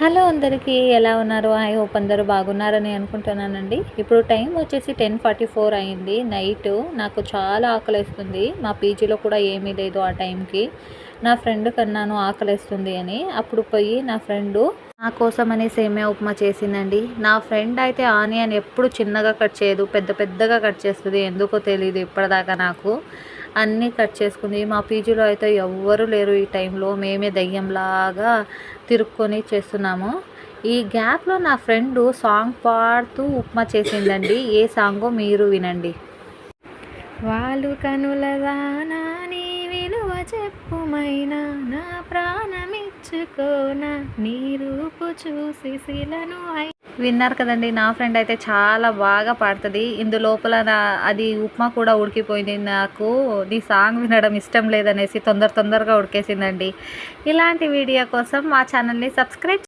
Hello అందరికీ ఎలా ఉన్నారు? ఐ హోప్ అందరూ బాగున్నారని అనుకుంటున్నానండి. ఇప్పుడు టైం వచ్చేసి 10:44 అయింది నైటు. నాకు చాలా ఆకలేస్తుంది. మా పీజీలో కూడా ఏమీ లేదు ఆ టైంకి. నా ఫ్రెండ్ కన్నాను ఆకలేస్తుంది అని. అప్పుడు పోయి నా ఫ్రెండు నా కోసమని సేమియా ఉప్మా చేసిందండి. నా ఫ్రెండ్ అయితే ఆనియన్ ఎప్పుడు చిన్నగా కట్ చేయదు, పెద్ద పెద్దగా కట్ చేస్తుంది. ఎందుకో తెలీదు ఇప్పటిదాకా నాకు. అన్నీ కట్ చేసుకుంది. మా పీజీలో అయితే ఎవ్వరు లేరు ఈ టైంలో. మేమే దయ్యంలాగా తిరుక్కొని చేస్తున్నాము. ఈ గ్యాప్లో నా ఫ్రెండు సాంగ్ పాడుతూ ఉప్మా చేసిందండి. ఏ సాంగో మీరు వినండి. వాళ్ళు కనులదానా నీ విలువ చెప్పుమైనా, నా ప్రాణమిచ్చుకోనా నీ రూపు చూసి శిలను విన్నారు కదండి. నా ఫ్రెండ్ అయితే చాలా బాగా పాడుతుంది. ఇందులోపల అది ఉప్మా కూడా ఉడికిపోయింది. నాకు నీ సాంగ్ వినడం ఇష్టం లేదనేసి తొందరగా ఉడికేసిందండి. ఇలాంటి వీడియో కోసం మా ఛానల్ని సబ్స్క్రైబ్